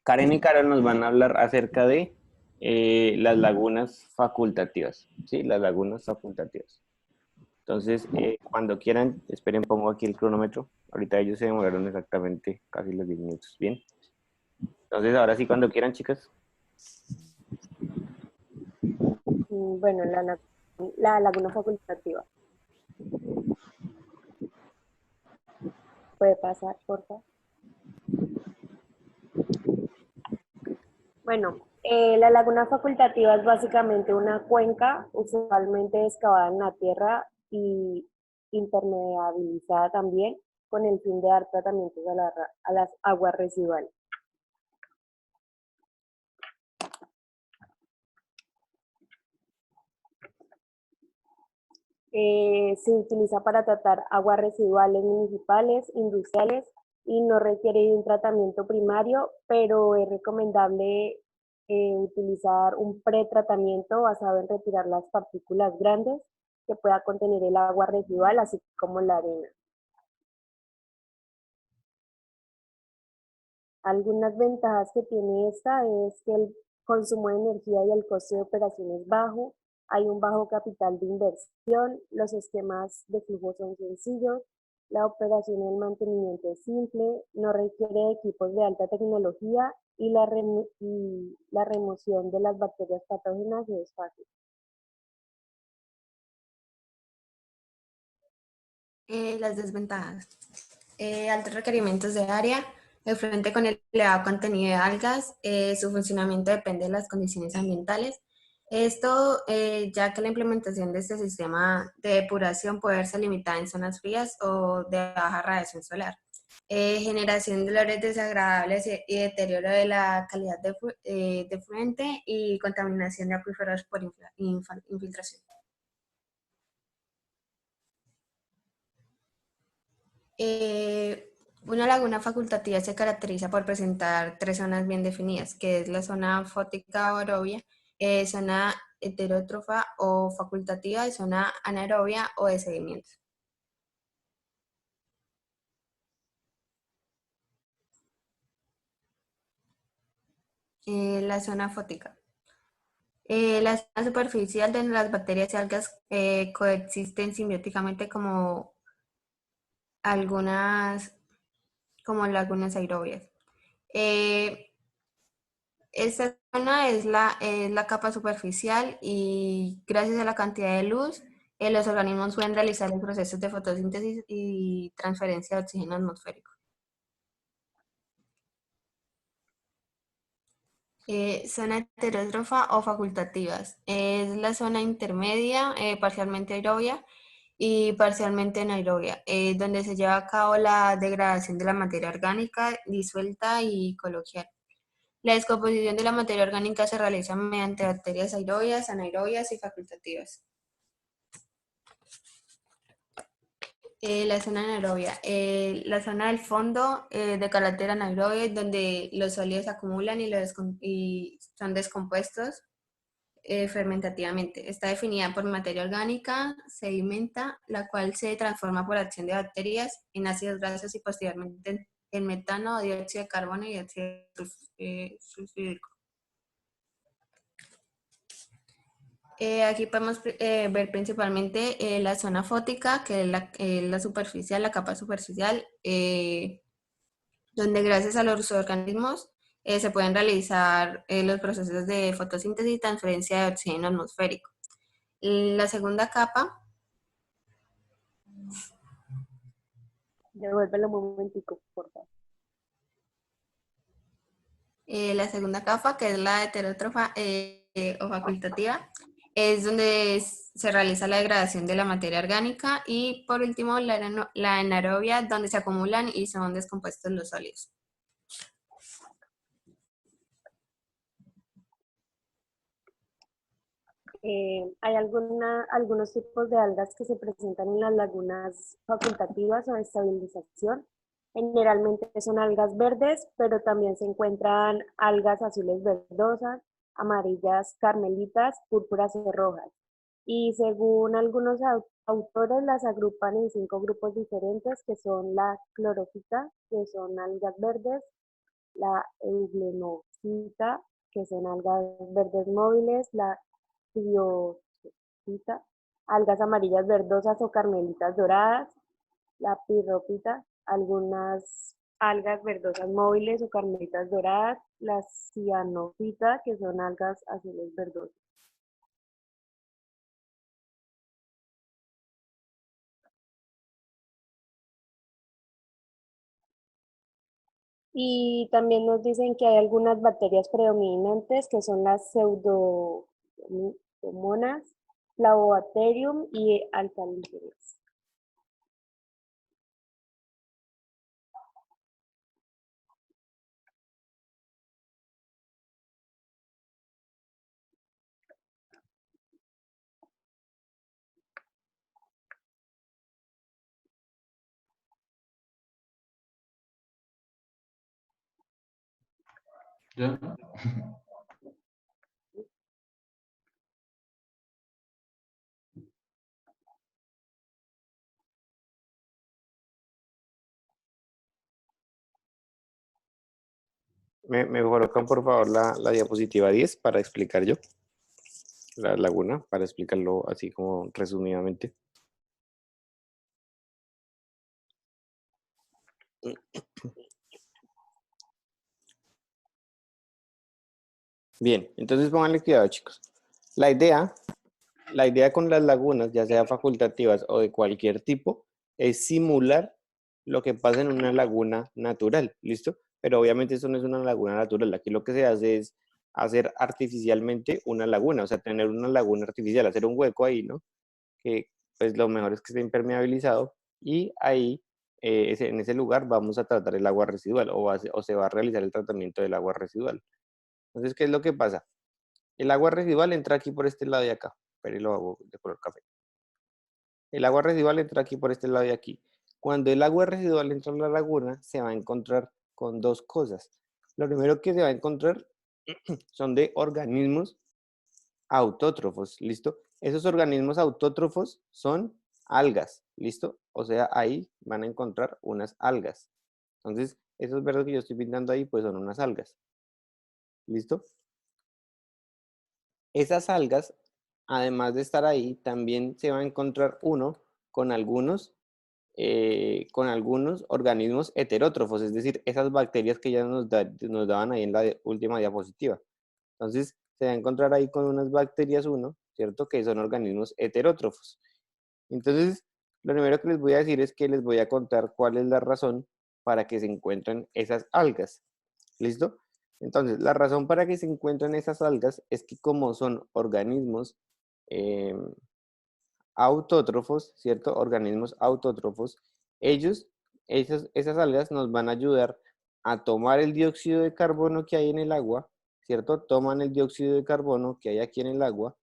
Karen y Carol nos van a hablar acerca de las lagunas facultativas, ¿sí? Las lagunas facultativas. Entonces, cuando quieran, esperen, pongo aquí el cronómetro. Ahorita ellos se demoraron exactamente casi los 10 minutos. Bien. Entonces, ahora sí, cuando quieran, chicas. Bueno, la laguna facultativa. ¿Puede pasar, por favor? Bueno, la laguna facultativa es básicamente una cuenca usualmente excavada en la tierra y impermeabilizada también con el fin de dar tratamientos a las aguas residuales. Se utiliza para tratar aguas residuales municipales, industriales y no requiere de un tratamiento primario, pero es recomendable utilizar un pretratamiento basado en retirar las partículas grandes que pueda contener el agua residual, así como la arena. Algunas ventajas que tiene esta es que el consumo de energía y el coste de operación es bajo, hay un bajo capital de inversión, los esquemas de flujo son sencillos, la operación y el mantenimiento es simple, no requiere equipos de alta tecnología y la remoción de las bacterias patógenas es fácil. Las desventajas. Altos requerimientos de área, el frente con el elevado contenido de algas, su funcionamiento depende de las condiciones ambientales. Esto, ya que la implementación de este sistema de depuración puede verse limitada en zonas frías o de baja radiación solar. Generación de olores desagradables y deterioro de la calidad de fluente y contaminación de acuíferos por infiltración. Una laguna facultativa se caracteriza por presentar tres zonas bien definidas, que es la zona fótica o aerobia, zona heterótrofa o facultativa y zona anaerobia o de sedimentos. La zona fótica. La zona superficial donde las bacterias y algas coexisten simbióticamente algunas, como lagunas aerobias. Esta zona es la capa superficial y gracias a la cantidad de luz, los organismos pueden realizar los procesos de fotosíntesis y transferencia de oxígeno atmosférico. Zona heterótrofa o facultativas. Es la zona intermedia, parcialmente aerobia y parcialmente anaerobia, donde se lleva a cabo la degradación de la materia orgánica disuelta y coloquial. La descomposición de la materia orgánica se realiza mediante bacterias aerobias, anaerobias y facultativas. La zona anaerobia. La zona del fondo de carácter anaerobio es donde los sólidos se acumulan y son descompuestos fermentativamente. Está definida por materia orgánica, sedimenta, la cual se transforma por acción de bacterias en ácidos grasos y posteriormente en metano, dióxido de carbono y dióxido sulfúrico. Aquí podemos ver principalmente la zona fótica, que es la superficial, la capa superficial, donde gracias a los organismos se pueden realizar los procesos de fotosíntesis y transferencia de oxígeno atmosférico. La segunda capa, Devuélvelo un momentico, por favor. que es la heterótrofa o facultativa, es donde se realiza la degradación de la materia orgánica y por último la anaerobia, donde se acumulan y son descompuestos los sólidos. Hay algunos tipos de algas que se presentan en las lagunas facultativas o de estabilización. Generalmente son algas verdes, pero también se encuentran algas azules verdosas, amarillas carmelitas, púrpuras y rojas. Y según algunos autores las agrupan en 5 grupos diferentes que son la clorofita, que son algas verdes, la euglenofita, que son algas verdes móviles, la triofita, algas amarillas verdosas o carmelitas doradas, la pirropita, algunas algas verdosas móviles o carmelitas doradas, la cianofita, que son algas azules verdosas. Y también nos dicen que hay algunas bacterias predominantes que son las pseudomonas, Flavobacterium y alcaligenes. ¿Ya? Me colocan por favor la diapositiva 10 para explicar yo la laguna, para explicarlo así como resumidamente. Bien, entonces pónganle cuidado, chicos. La idea con las lagunas, ya sea facultativas o de cualquier tipo, es simular lo que pasa en una laguna natural, ¿listo? Pero obviamente eso no es una laguna natural. Aquí lo que se hace es hacer artificialmente una laguna, o sea, tener una laguna artificial, hacer un hueco ahí, ¿no? Que pues lo mejor es que esté impermeabilizado y ahí, en ese lugar, vamos a tratar el agua residual o se va a realizar el tratamiento del agua residual. Entonces, ¿qué es lo que pasa? El agua residual entra aquí por este lado de acá, pero lo hago de color café. El agua residual entra aquí por este lado de aquí. Cuando el agua residual entra a la laguna, se va a encontrar con dos cosas. Lo primero que se va a encontrar son de organismos autótrofos, ¿listo? Esos organismos autótrofos son algas, ¿listo? O sea, ahí van a encontrar unas algas. Entonces, esos verdes que yo estoy pintando ahí, pues son unas algas, ¿listo? Esas algas, además de estar ahí, también se va a encontrar uno con algunos organismos heterótrofos, es decir, esas bacterias que ya nos daban ahí en la última diapositiva. Entonces, se va a encontrar ahí con unas bacterias uno, ¿cierto? Que son organismos heterótrofos. Entonces, lo primero que les voy a decir es que les voy a contar cuál es la razón para que se encuentren esas algas. ¿Listo? Entonces, la razón para que se encuentren esas algas es que como son organismos autótrofos, ¿cierto? Organismos autótrofos, esas algas nos van a ayudar a tomar el dióxido de carbono que hay en el agua, ¿cierto? Toman el dióxido de carbono que hay aquí en el agua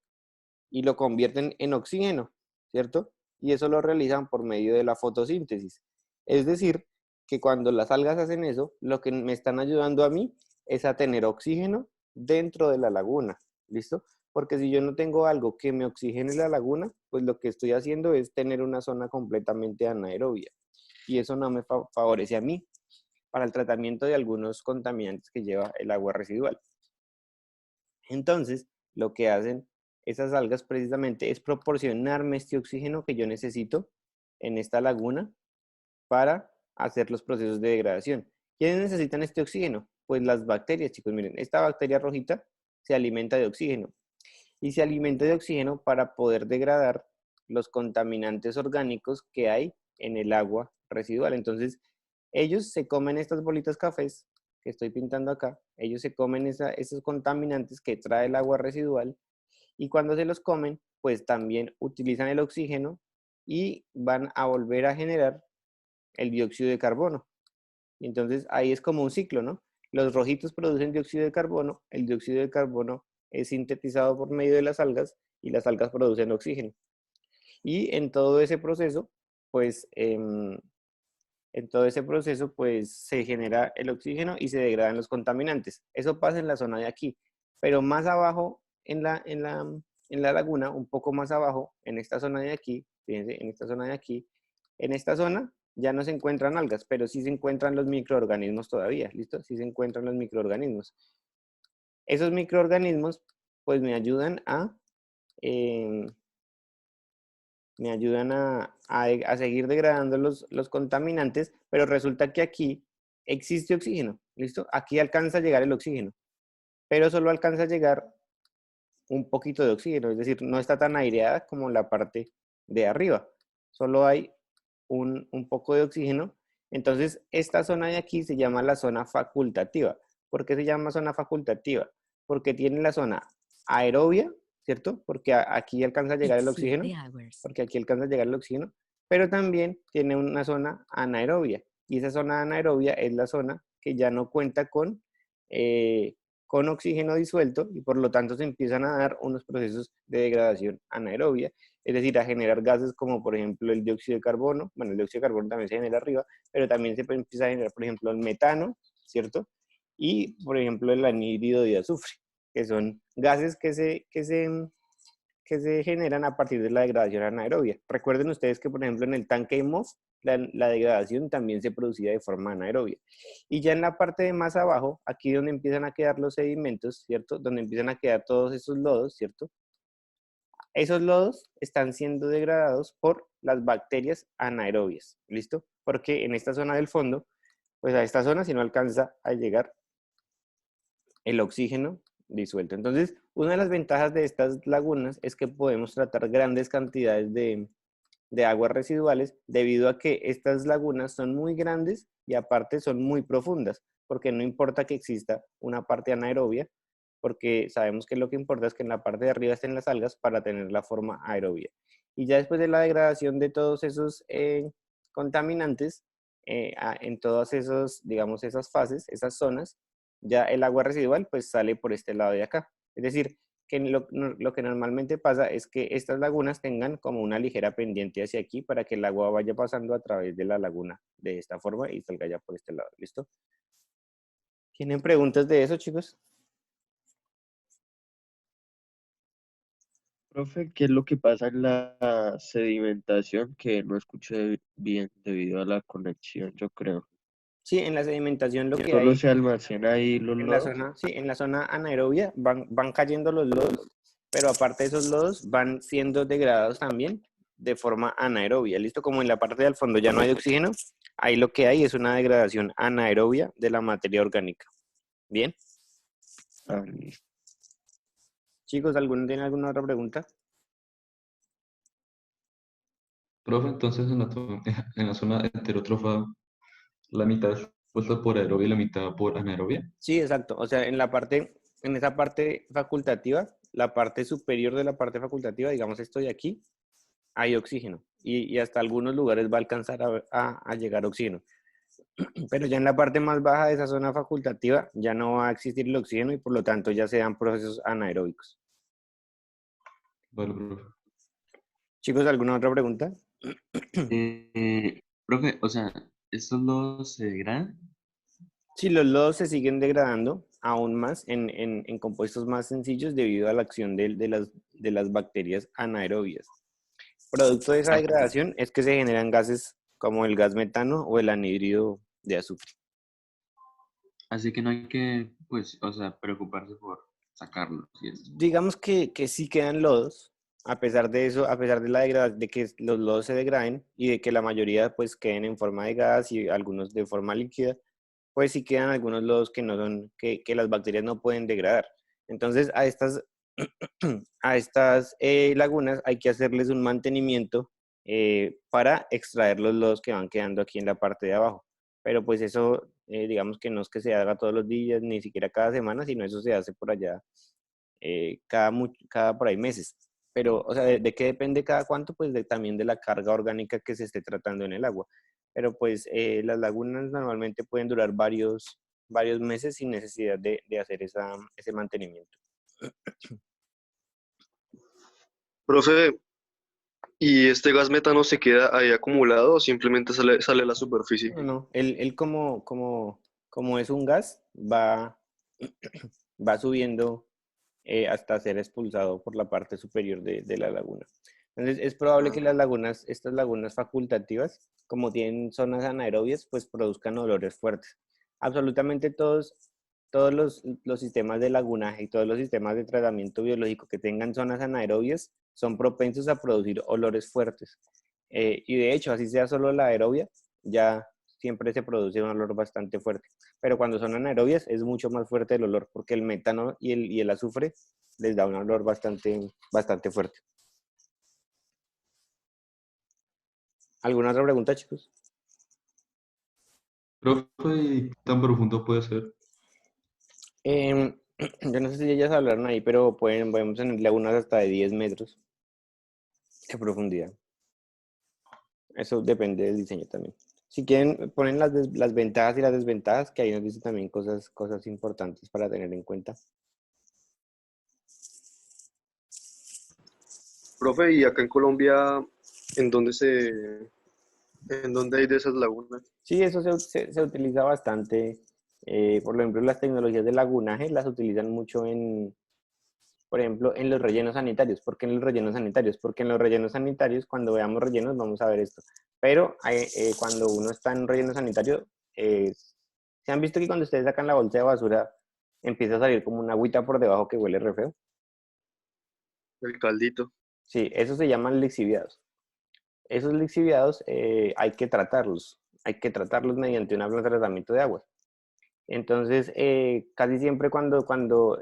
y lo convierten en oxígeno, ¿cierto? Y eso lo realizan por medio de la fotosíntesis. Es decir, que cuando las algas hacen eso, lo que me están ayudando a mí es a tener oxígeno dentro de la laguna, ¿listo? Porque si yo no tengo algo que me oxigene la laguna, pues lo que estoy haciendo es tener una zona completamente anaerobia. Y eso no me favorece a mí para el tratamiento de algunos contaminantes que lleva el agua residual. Entonces, lo que hacen esas algas precisamente es proporcionarme este oxígeno que yo necesito en esta laguna para hacer los procesos de degradación. ¿Quiénes necesitan este oxígeno? Pues las bacterias, chicos. Miren, esta bacteria rojita se alimenta de oxígeno y se alimenta de oxígeno para poder degradar los contaminantes orgánicos que hay en el agua residual. Entonces, ellos se comen estas bolitas cafés que estoy pintando acá, ellos se comen esos contaminantes que trae el agua residual y cuando se los comen, pues también utilizan el oxígeno y van a volver a generar el dióxido de carbono. Entonces ahí es como un ciclo, ¿no? Los rojitos producen dióxido de carbono, el dióxido de carbono es sintetizado por medio de las algas y las algas producen oxígeno. Y en todo ese proceso, pues se genera el oxígeno y se degradan los contaminantes. Eso pasa en la zona de aquí. Pero más abajo, en la laguna, un poco más abajo, en esta zona de aquí, fíjense, en esta zona de aquí, en esta zona ya no se encuentran algas, pero sí se encuentran los microorganismos todavía, ¿listo? Sí se encuentran los microorganismos. Esos microorganismos, pues eh, me ayudan a seguir degradando los contaminantes, pero resulta que aquí existe oxígeno, ¿listo? Aquí alcanza a llegar el oxígeno, pero solo alcanza a llegar un poquito de oxígeno, es decir, no está tan aireada como la parte de arriba, solo hay un poco de oxígeno. Entonces, esta zona de aquí se llama la zona facultativa. ¿Por qué se llama zona facultativa? Porque tiene la zona aerobia, ¿cierto? Porque aquí alcanza a llegar el oxígeno, porque aquí alcanza a llegar el oxígeno, pero también tiene una zona anaerobia, y esa zona anaerobia es la zona que ya no cuenta con oxígeno disuelto, y por lo tanto se empiezan a dar unos procesos de degradación anaerobia, es decir, a generar gases como por ejemplo el dióxido de carbono. Bueno, el dióxido de carbono también se genera arriba, pero también se empieza a generar, por ejemplo, el metano, ¿cierto? Y, por ejemplo, el anhídrido de azufre, que son gases que se generan a partir de la degradación anaerobia. Recuerden ustedes que, por ejemplo, en el tanque de MOF, la degradación también se producía de forma anaerobia. Y ya en la parte de más abajo, aquí donde empiezan a quedar los sedimentos, ¿cierto? Donde empiezan a quedar todos esos lodos, ¿cierto? Esos lodos están siendo degradados por las bacterias anaerobias, ¿listo? Porque en esta zona del fondo, pues a esta zona si no alcanza a llegar el oxígeno disuelto. Entonces, una de las ventajas de estas lagunas es que podemos tratar grandes cantidades de aguas residuales debido a que estas lagunas son muy grandes y aparte son muy profundas, porque no importa que exista una parte anaerobia, porque sabemos que lo que importa es que en la parte de arriba estén las algas para tener la forma aerobia. Y ya después de la degradación de todos esos contaminantes, en todas esos, digamos, esas fases, esas zonas, ya el agua residual pues sale por este lado de acá. Es decir, que lo que normalmente pasa es que estas lagunas tengan como una ligera pendiente hacia aquí para que el agua vaya pasando a través de la laguna de esta forma y salga ya por este lado. ¿Listo? ¿Tienen preguntas de eso, chicos? Profe, ¿qué es lo que pasa en la sedimentación? Que no escuché bien debido a la conexión, yo creo. Sí, en la sedimentación lo Que que solo hay se almacena ahí los en la lodos. zona, sí, en la zona anaerobia van cayendo los lodos, pero aparte de esos lodos van siendo degradados también de forma anaerobia. ¿Listo? Como en la parte del fondo ya no hay oxígeno, ahí lo que hay es una degradación anaerobia de la materia orgánica. ¿Bien? Ah, listo. Chicos, ¿tienen alguna otra pregunta? Profe, entonces en la zona heterótrofa, la mitad es puesta por aerobia y la mitad por anaerobia. Sí, exacto. O sea, en esa parte facultativa, la parte superior de la parte facultativa, digamos esto de aquí, hay oxígeno. Y hasta algunos lugares va a alcanzar a llegar oxígeno. Pero ya en la parte más baja de esa zona facultativa ya no va a existir el oxígeno y por lo tanto ya se dan procesos anaeróbicos. Vale, profe. Chicos, ¿alguna otra pregunta? Profe, o sea, ¿estos lodos se degradan? Sí, los lodos se siguen degradando aún más en compuestos más sencillos debido a la acción de las bacterias anaerobias. Producto de esa degradación es que se generan gases como el gas metano o el anhídrido de azufre. Así que no hay que, pues, o sea, preocuparse por sacarlos y eso. Digamos que sí quedan lodos, a pesar de eso, a pesar de de que los lodos se degraden y de que la mayoría pues queden en forma de gas y algunos de forma líquida, pues sí quedan algunos lodos que no son, que las bacterias no pueden degradar. Entonces a estas lagunas hay que hacerles un mantenimiento para extraer los lodos que van quedando aquí en la parte de abajo. Pero pues eso, digamos que no es que se haga todos los días, ni siquiera cada semana, sino eso se hace por allá cada por ahí meses. Pero, o sea, ¿de qué depende cada cuánto? Pues también de la carga orgánica que se esté tratando en el agua. Pero pues las lagunas normalmente pueden durar varios meses sin necesidad de hacer ese mantenimiento. Profe, ¿y este gas metano se queda ahí acumulado o simplemente sale a la superficie? No, no, él como es un gas, va subiendo hasta ser expulsado por la parte superior de la laguna. Entonces, es probable Ah, que estas lagunas facultativas, como tienen zonas anaerobias, pues produzcan olores fuertes. Absolutamente todos los sistemas de lagunaje y todos los sistemas de tratamiento biológico que tengan zonas anaerobias son propensos a producir olores fuertes. Y de hecho, así sea solo la aerobia, ya siempre se produce un olor bastante fuerte. Pero cuando son anaerobias es mucho más fuerte el olor, porque el metano y el azufre les da un olor bastante fuerte. ¿Alguna otra pregunta, chicos? Profe, ¿y qué tan profundo puede ser? Yo no sé si ellas hablaron ahí, pero podemos tener lagunas hasta de 10 metros de profundidad. Eso depende del diseño también. Si quieren, ponen las ventajas y las desventajas, que ahí nos dice también cosas importantes para tener en cuenta. profe, y acá en Colombia, ¿en dónde en dónde hay de esas lagunas? Sí, eso se utiliza bastante. Por ejemplo, las tecnologías de lagunaje las utilizan mucho por ejemplo, en los rellenos sanitarios. ¿Por qué en los rellenos sanitarios? Porque en los rellenos sanitarios, cuando veamos rellenos, vamos a ver esto. Pero cuando uno está en un relleno sanitario, ¿se han visto que cuando ustedes sacan la bolsa de basura, empieza a salir como una agüita por debajo que huele re feo? El caldito. Sí, eso se llaman lixiviados. Esos lixiviados hay que tratarlos mediante una planta de tratamiento de aguas. Entonces, casi siempre cuando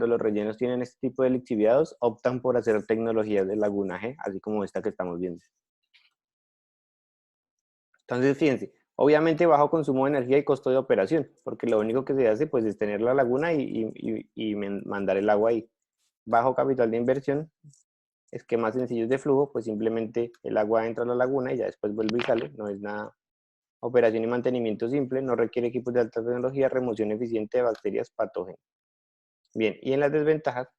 los rellenos tienen este tipo de lixiviados, optan por hacer tecnologías de lagunaje, así como esta que estamos viendo. Entonces, fíjense, obviamente bajo consumo de energía y costo de operación, porque lo único que se hace pues es tener la laguna y mandar el agua ahí. Bajo capital de inversión, esquemas sencillos de flujo, pues simplemente el agua entra a la laguna y ya después vuelve y sale, no es nada. Operación y mantenimiento simple, no requiere equipos de alta tecnología, remoción eficiente de bacterias patógenas. Bien, y en las desventajas,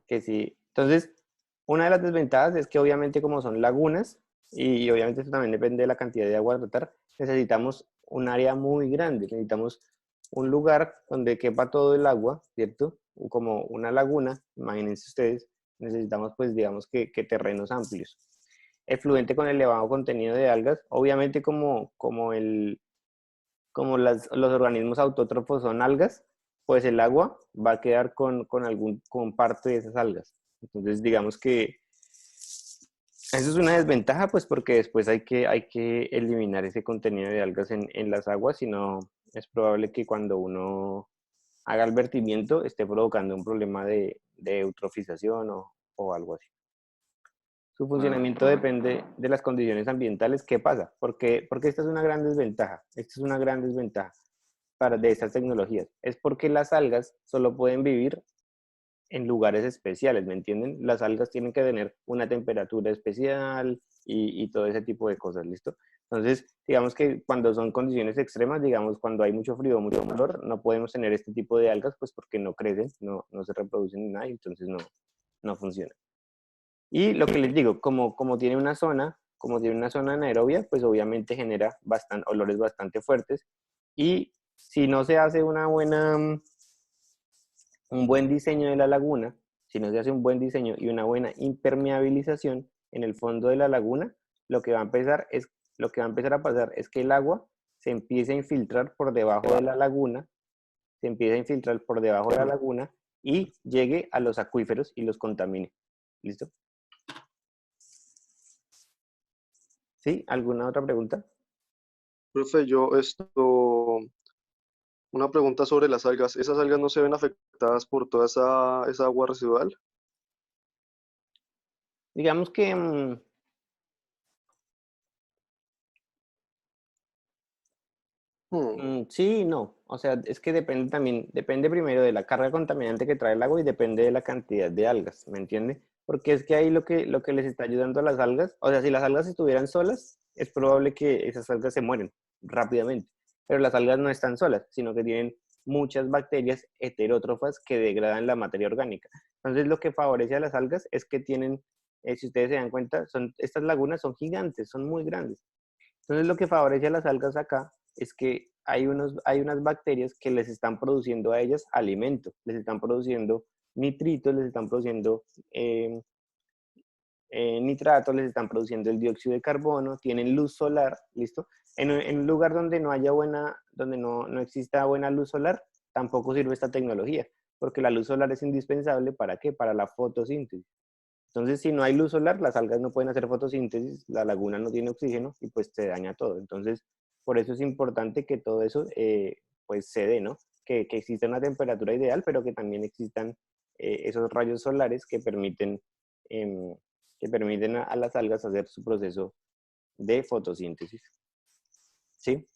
que sí. Entonces, una de las desventajas es que obviamente como son lagunas, y obviamente esto también depende de la cantidad de agua a tratar, necesitamos un área muy grande, necesitamos un lugar donde quepa todo el agua, ¿cierto? Como una laguna, imagínense ustedes, necesitamos pues digamos que terrenos amplios. Efluente con elevado contenido de algas, obviamente como los organismos autótrofos son algas, pues el agua va a quedar con parte de esas algas. Entonces, digamos que eso es una desventaja, pues porque después hay que eliminar ese contenido de algas en las aguas, si no es probable que cuando uno haga el vertimiento esté provocando un problema de eutrofización o algo así. Su funcionamiento depende de las condiciones ambientales. ¿Qué pasa? Porque esta es una gran desventaja. Esta es una gran desventaja de estas tecnologías. Es porque las algas solo pueden vivir en lugares especiales, ¿me entienden? Las algas tienen que tener una temperatura especial y todo ese tipo de cosas, ¿listo? Entonces, digamos que cuando son condiciones extremas, digamos cuando hay mucho frío, mucho calor, no podemos tener este tipo de algas, pues porque no crecen, no se reproducen ni nada, entonces no funciona. Y lo que les digo, como tiene una zona anaerobia, pues obviamente genera olores bastante fuertes. Y si no se hace un buen diseño de la laguna, si no se hace un buen diseño y una buena impermeabilización en el fondo de la laguna, lo que va a empezar a pasar es que el agua se empiece a infiltrar por debajo de la laguna, se empieza a infiltrar por debajo de la laguna y llegue a los acuíferos y los contamine. ¿Listo? ¿Sí? ¿Alguna otra pregunta? Profe, una pregunta sobre las algas. ¿Esas algas no se ven afectadas por toda esa agua residual? Digamos que Hmm, sí y no. O sea, es que depende también, depende primero de la carga contaminante que trae el agua y depende de la cantidad de algas, ¿me entiende? Porque es que ahí lo que les está ayudando a las algas, o sea, si las algas estuvieran solas, es probable que esas algas se mueren rápidamente. Pero las algas no están solas, sino que tienen muchas bacterias heterótrofas que degradan la materia orgánica. Entonces, lo que favorece a las algas es que tienen, si ustedes se dan cuenta, estas lagunas son gigantes, son muy grandes. Entonces, lo que favorece a las algas acá es que hay unas bacterias que les están produciendo a ellas alimento, les están produciendo nitritos, les están produciendo nitratos, les están produciendo el dióxido de carbono, tienen luz solar, ¿listo? En un lugar donde no haya donde no exista buena luz solar, tampoco sirve esta tecnología, porque la luz solar es indispensable, ¿para qué? Para la fotosíntesis. Entonces, si no hay luz solar, las algas no pueden hacer fotosíntesis, la laguna no tiene oxígeno y pues se daña todo. Entonces, por eso es importante que todo eso pues se dé, ¿no? Que exista una temperatura ideal, pero que también existan esos rayos solares que permiten a las algas hacer su proceso de fotosíntesis. ¿Sí?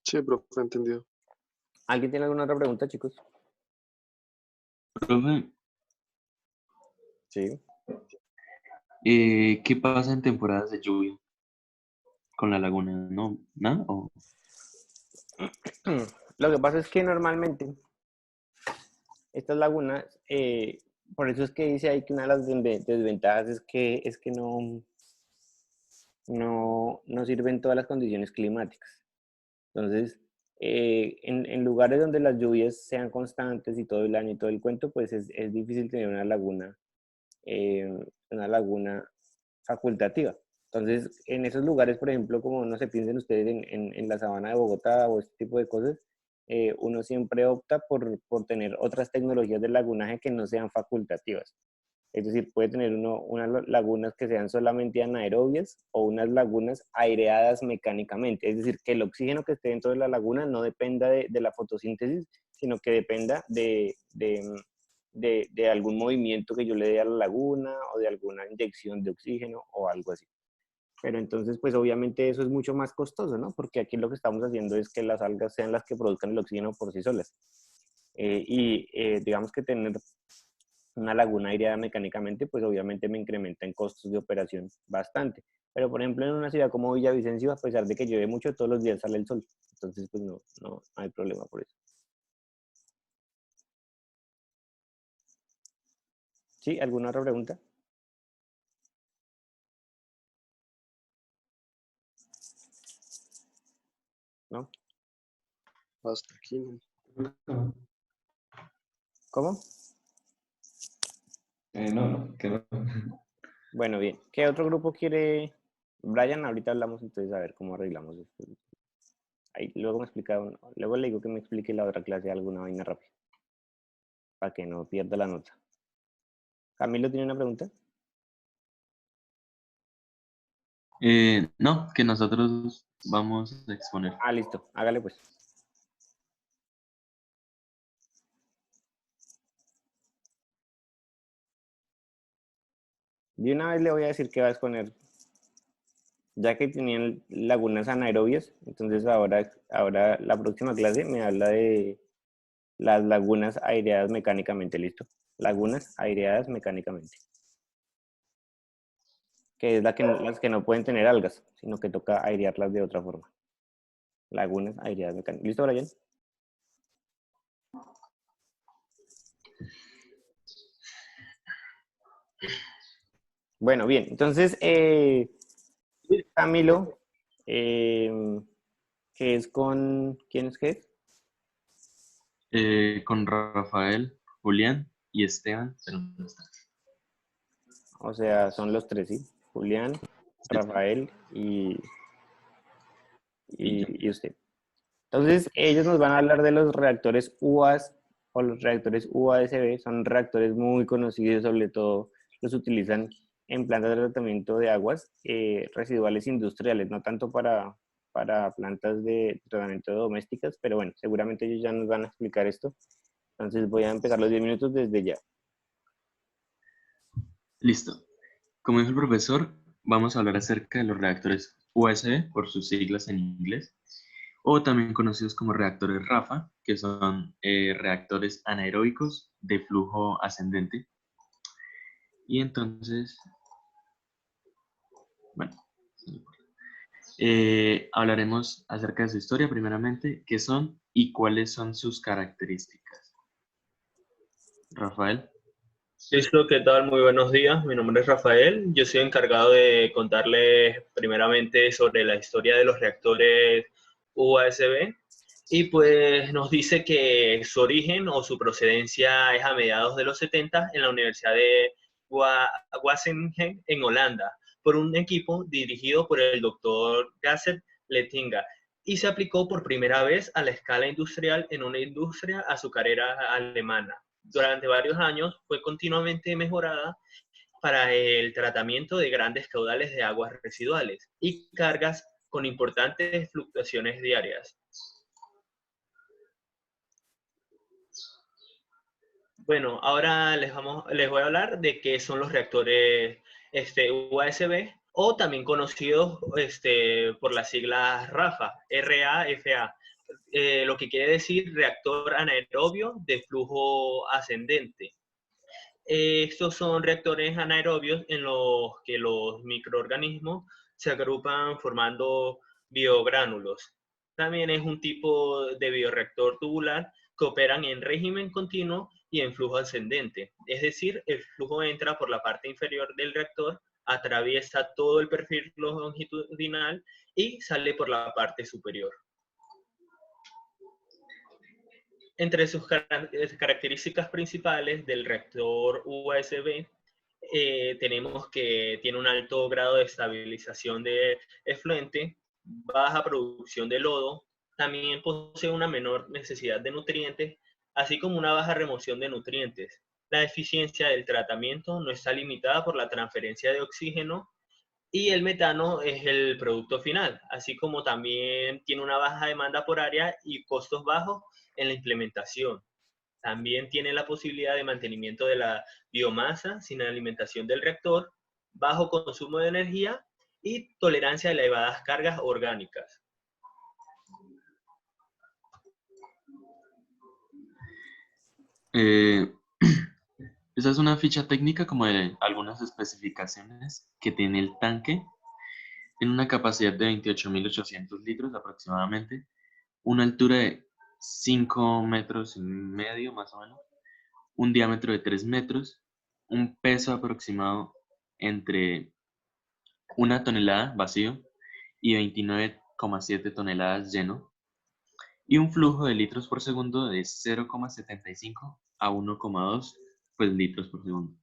Sí, profe, entendido. ¿Alguien tiene alguna otra pregunta, chicos? Profe, Sí. ¿qué pasa en temporadas de lluvia con la laguna? ¿No? ¿Nada? ¿O? Lo que pasa es que normalmente estas lagunas, por eso es que dice ahí que una de las desventajas es que no sirven todas las condiciones climáticas. Entonces, en lugares donde las lluvias sean constantes y todo el año y todo el cuento, pues es difícil tener una laguna facultativa. Entonces, en esos lugares, por ejemplo, como no se piensen ustedes en la sabana de Bogotá o este tipo de cosas, uno siempre opta por tener otras tecnologías de lagunaje que no sean facultativas. Es decir, puede tener unas lagunas que sean solamente anaerobias o unas lagunas aireadas mecánicamente. Es decir, que el oxígeno que esté dentro de la laguna no dependa de la fotosíntesis, sino que dependa de algún movimiento que yo le dé a la laguna o de alguna inyección de oxígeno o algo así. Pero entonces, pues obviamente eso es mucho más costoso, ¿no? Porque aquí lo que estamos haciendo es que las algas sean las que produzcan el oxígeno por sí solas. Digamos que tener una laguna aireada mecánicamente, pues obviamente me incrementa en costos de operación bastante. Pero por ejemplo, en una ciudad como Villavicencio, a pesar de que llueve mucho, todos los días sale el sol. Entonces, pues no hay problema por eso. ¿Sí? ¿Alguna otra pregunta? ¿No? Hasta aquí, ¿no? ¿Cómo? No, que no. Bueno, bien. ¿Qué otro grupo quiere? Brian, ahorita hablamos entonces a ver cómo arreglamos esto. Ahí luego luego le digo que me explique la otra clase alguna vaina rápida. Para que no pierda la nota. Camilo tiene una pregunta. No, que nosotros vamos a exponer. Ah, listo. Hágale pues. De una vez le voy a decir que va a exponer, ya que tenían lagunas anaerobias, entonces ahora la próxima clase me habla de las lagunas aireadas mecánicamente, ¿listo? Lagunas aireadas mecánicamente. Que es las que no pueden tener algas, sino que toca airearlas de otra forma. Lagunas aireadas mecánicamente. ¿Listo, Brian? Bueno, bien. Entonces, Camilo, que es con... ¿Quién es que es? Con Rafael, Julián y Esteban, pero no está. O sea, son los tres, ¿sí? Julián, Rafael y usted. Entonces, ellos nos van a hablar de los reactores UAS o los reactores UASB. Son reactores muy conocidos, sobre todo los utilizan en plantas de tratamiento de aguas residuales industriales, no tanto para plantas de tratamiento domésticas, pero bueno, seguramente ellos ya nos van a explicar esto. Entonces voy a empezar los 10 minutos desde ya. Listo. Como dijo el profesor, vamos a hablar acerca de los reactores USB, por sus siglas en inglés, o también conocidos como reactores RAFA, que son reactores anaeróbicos de flujo ascendente. Y entonces, bueno, hablaremos acerca de su historia primeramente, qué son y cuáles son sus características. Rafael. Listo, ¿qué tal? Muy buenos días. Mi nombre es Rafael. Yo soy encargado de contarles primeramente sobre la historia de los reactores USB. Y pues nos dice que su origen o su procedencia es a mediados de los 70 en la Universidad de Wageningen en Holanda, por un equipo dirigido por el doctor Gasset Lettinga, y se aplicó por primera vez a la escala industrial en una industria azucarera alemana. Durante varios años fue continuamente mejorada para el tratamiento de grandes caudales de aguas residuales y cargas con importantes fluctuaciones diarias. Bueno, ahora les voy a hablar de qué son los reactores USB, o también conocidos por las siglas RAFA, RAFA, lo que quiere decir reactor anaerobio de flujo ascendente. Estos son reactores anaerobios en los que los microorganismos se agrupan formando biogránulos. También es un tipo de bioreactor tubular que operan en régimen continuo y en flujo ascendente. Es decir, el flujo entra por la parte inferior del reactor, atraviesa todo el perfil longitudinal y sale por la parte superior. Entre sus características principales del reactor USB, tenemos que tiene un alto grado de estabilización de efluente, baja producción de lodo, también posee una menor necesidad de nutrientes, así como una baja remoción de nutrientes. La eficiencia del tratamiento no está limitada por la transferencia de oxígeno, y el metano es el producto final, así como también tiene una baja demanda por área y costos bajos en la implementación. También tiene la posibilidad de mantenimiento de la biomasa sin alimentación del reactor, bajo consumo de energía y tolerancia a elevadas cargas orgánicas. Esa es una ficha técnica como de algunas especificaciones que tiene el tanque. Tiene una capacidad de 28.800 litros aproximadamente, una altura de 5,5 metros más o menos, un diámetro de 3 metros, un peso aproximado entre 1 tonelada vacío y 29,7 toneladas lleno, y un flujo de litros por segundo de 0,75 a 1,2 litros por segundo.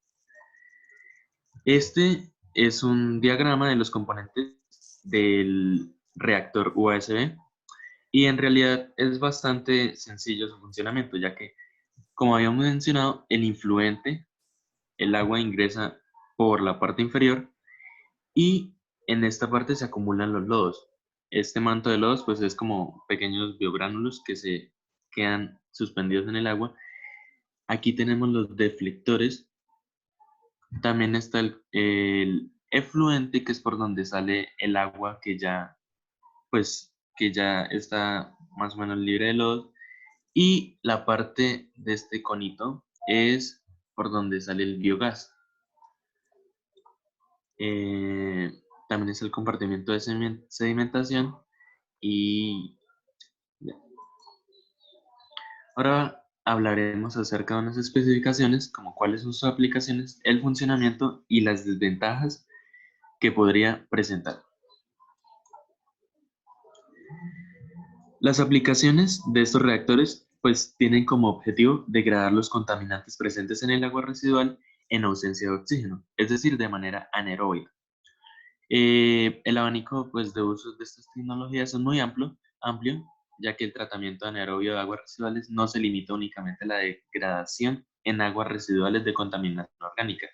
Este es un diagrama de los componentes del reactor USB y en realidad es bastante sencillo su funcionamiento, ya que, como habíamos mencionado, el influente, el agua ingresa por la parte inferior y en esta parte se acumulan los lodos. Este manto de lodos pues es como pequeños biogránulos que se quedan suspendidos en el agua. Aquí tenemos los deflectores. También está el efluente, que es por donde sale el agua que ya está más o menos libre de lodo. Y la parte de este conito es por donde sale el biogás. También es el compartimiento de sedimentación. Y ahora hablaremos acerca de unas especificaciones, como cuáles son sus aplicaciones, el funcionamiento y las desventajas que podría presentar. Las aplicaciones de estos reactores pues tienen como objetivo degradar los contaminantes presentes en el agua residual en ausencia de oxígeno, es decir, de manera anaerobia. El abanico pues, de usos de estas tecnologías es muy amplio, ya que el tratamiento anaerobio de aguas residuales no se limita únicamente a la degradación en aguas residuales de contaminación orgánica.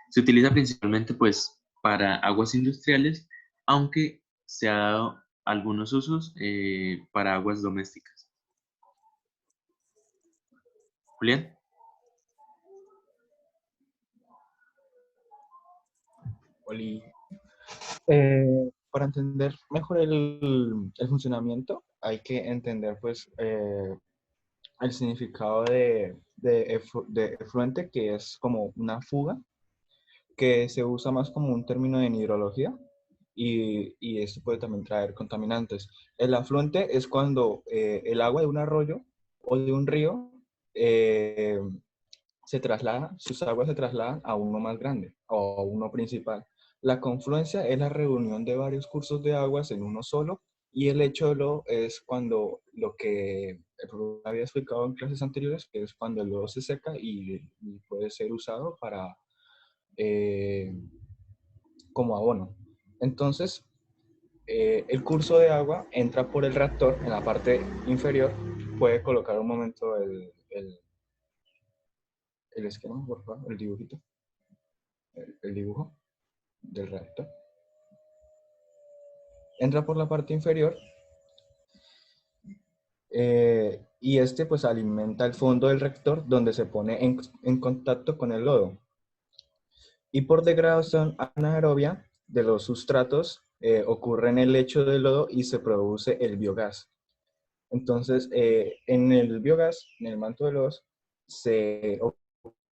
Se utiliza principalmente pues, para aguas industriales, aunque se ha dado algunos usos para aguas domésticas. Julián. Para entender mejor el funcionamiento, hay que entender pues el significado de efluente, que es como una fuga, que se usa más como un término en hidrología, y esto puede también traer contaminantes. El afluente es cuando el agua de un arroyo o de un río eh, sus aguas se trasladan a uno más grande o a uno principal. La confluencia es la reunión de varios cursos de aguas en uno solo, y el hecho es cuando lo que el profesor había explicado en clases anteriores, que es cuando el lodo se seca y puede ser usado como abono. Entonces, el curso de agua entra por el reactor en la parte inferior. Puede colocar un momento el esquema, por favor, el dibujito, el dibujo del reactor. Entra por la parte inferior y este pues alimenta el fondo del reactor donde se pone en contacto con el lodo. Y por degradación anaerobia de los sustratos ocurre en el lecho del lodo y se produce el biogás. Entonces, en el biogás, en el manto de lodos, se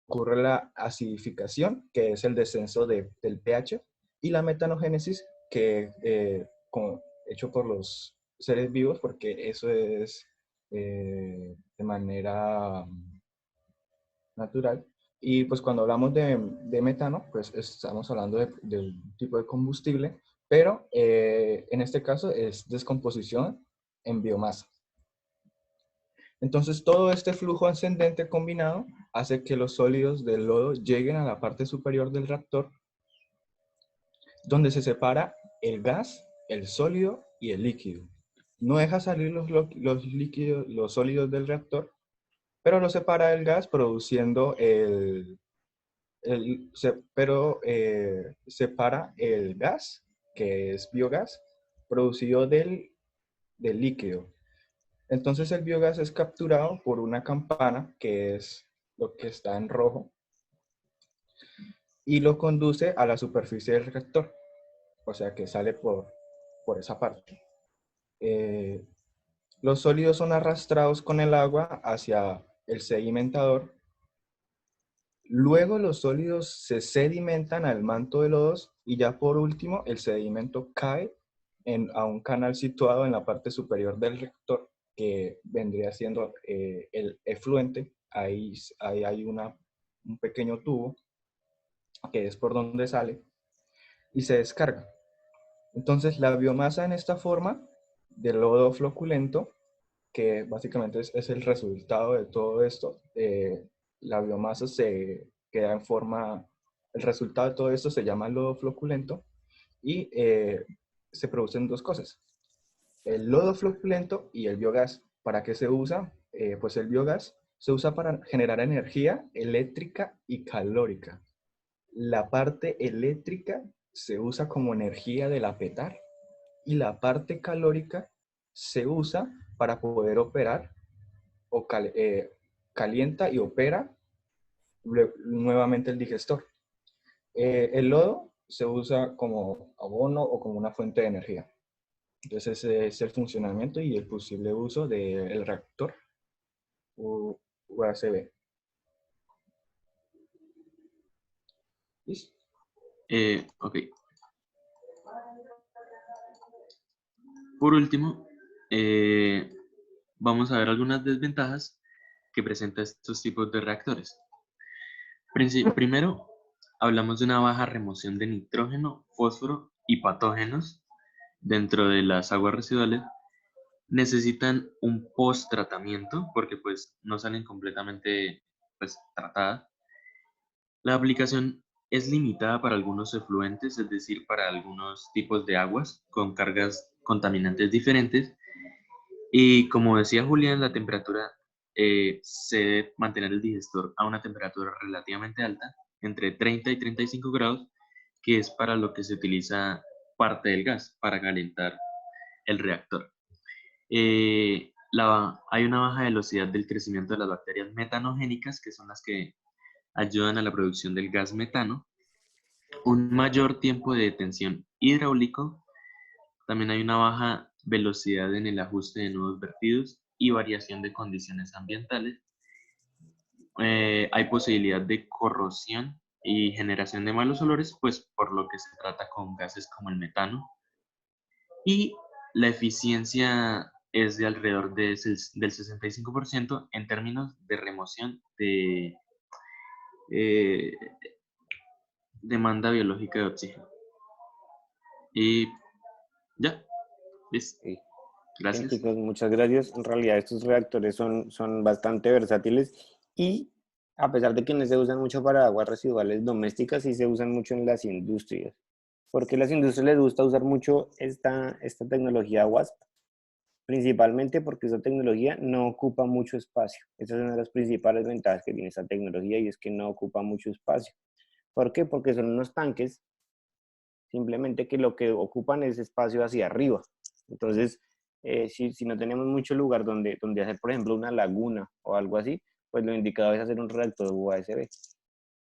ocurre la acidificación, que es el descenso del pH, y la metanogénesis, que hecho por los seres vivos, porque eso es de manera natural. Y pues cuando hablamos de metano, pues estamos hablando del tipo de combustible, pero en este caso es descomposición en biomasa. Entonces todo este flujo ascendente combinado hace que los sólidos del lodo lleguen a la parte superior del reactor, donde se separa el gas, el sólido y el líquido. No deja salir los líquidos, los sólidos del reactor, pero lo separa el gas produciendo separa el gas, que es biogás, producido del líquido. Entonces el biogás es capturado por una campana, que es lo que está en rojo, y lo conduce a la superficie del reactor, o sea que sale por esa parte. Los sólidos son arrastrados con el agua hacia el sedimentador. Luego los sólidos se sedimentan al manto de lodos y ya por último el sedimento cae a un canal situado en la parte superior del reactor, que vendría siendo el efluente. Ahí hay un pequeño tubo que es por donde sale y se descarga. Entonces la biomasa en esta forma de lodo floculento, que básicamente es el resultado de todo esto, la biomasa se queda en forma, el resultado de todo esto se llama lodo floculento y se producen dos cosas, el lodo floculento y el biogás. ¿Para qué se usa? Pues el biogás se usa para generar energía eléctrica y calórica. La parte eléctrica se usa como energía del apetar y la parte calórica se usa para poder operar o calienta y opera nuevamente el digestor. El lodo se usa como abono o como una fuente de energía. Entonces ese es el funcionamiento y el posible uso del reactor USB. ¿Listo? Ok. Por último, vamos a ver algunas desventajas que presenta estos tipos de reactores. Primero, hablamos de una baja remoción de nitrógeno, fósforo y patógenos dentro de las aguas residuales. Necesitan un post-tratamiento porque pues no salen completamente pues, tratadas. La aplicación es limitada para algunos efluentes, es decir, para algunos tipos de aguas con cargas contaminantes diferentes. Y como decía Julián, la temperatura se debe mantener el digestor a una temperatura relativamente alta, entre 30 y 35 grados, que es para lo que se utiliza parte del gas, para calentar el reactor. Hay una baja velocidad del crecimiento de las bacterias metanogénicas, que son las que ayudan a la producción del gas metano. Un mayor tiempo de detención hidráulico. También hay una baja velocidad en el ajuste de nudos vertidos y variación de condiciones ambientales. Hay posibilidad de corrosión y generación de malos olores, pues por lo que se trata con gases como el metano. Y la eficiencia es de alrededor del 65% en términos de remoción de demanda biológica de oxígeno. Y ya, listo. Sí. Gracias. Chicos, muchas gracias. En realidad estos reactores son bastante versátiles y A pesar de que no se usan mucho para aguas residuales domésticas, sí se usan mucho en las industrias. ¿Por qué a las industrias les gusta usar mucho esta tecnología WASP? Principalmente porque esta tecnología no ocupa mucho espacio. Esa es una de las principales ventajas que tiene esta tecnología y es que no ocupa mucho espacio. ¿Por qué? Porque son unos tanques, simplemente que lo que ocupan es espacio hacia arriba. Entonces, si no tenemos mucho lugar donde hacer, por ejemplo, una laguna o algo así, pues lo indicado es hacer un reactor USB.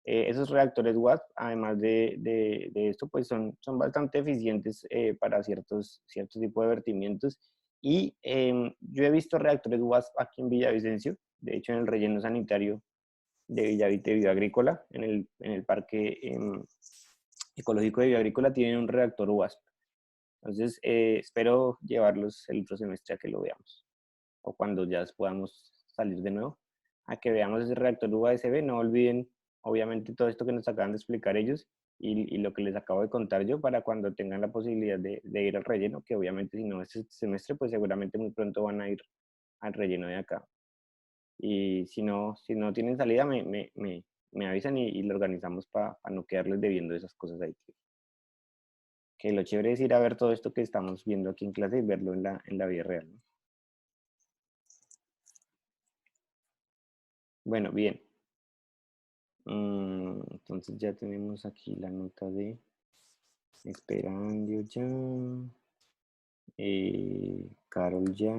Esos reactores WASP, además de esto, pues son bastante eficientes para ciertos tipos de vertimientos. Y yo he visto reactores WASP aquí en Villavicencio, de hecho en el relleno sanitario de Villavite Agrícola, en el parque ecológico de Agrícola, tienen un reactor WASP. Entonces, espero llevarlos el otro semestre a que lo veamos, o cuando ya podamos salir de nuevo, a que veamos ese reactor USB. No olviden, obviamente, todo esto que nos acaban de explicar ellos y lo que les acabo de contar yo, para cuando tengan la posibilidad de ir al relleno, que obviamente si no este semestre, pues seguramente muy pronto van a ir al relleno de acá. Y si no tienen salida, me avisan y lo organizamos para no quedarles debiendo esas cosas ahí. Que lo chévere es ir a ver todo esto que estamos viendo aquí en clase y verlo en la vida real, ¿no? Bueno, bien. Entonces ya tenemos aquí la nota de Esperandio ya, Carol ya,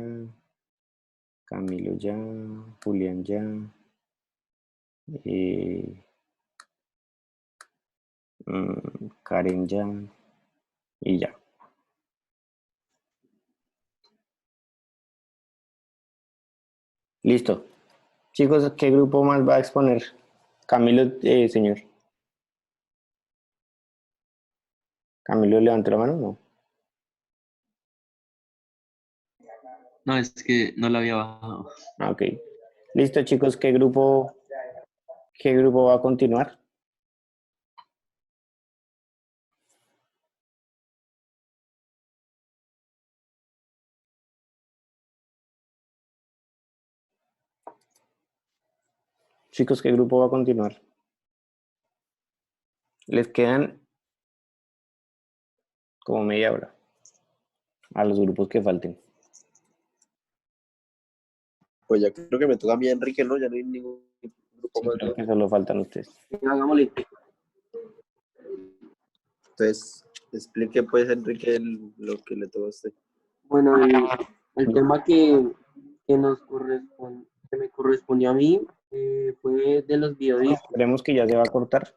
Camilo ya, Julián ya, Karen ya y ya. Listo. Chicos, ¿qué grupo más va a exponer? Camilo, señor. Camilo, ¿levantó la mano? No. No, es que no lo había bajado. Ah, ok. Listo, chicos, ¿qué grupo va a continuar? Chicos, ¿qué grupo va a continuar? Les quedan como media hora a los grupos que falten. Pues ya creo que me toca a mí, Enrique, ¿no? Ya no hay ningún grupo Sí, más. creo que solo faltan ustedes. Hagámosle. Entonces, explique pues, Enrique, lo que le toca a usted. Bueno, el tema que me correspondió a mí fue de los biodiscos. Esperemos que ya se va a cortar.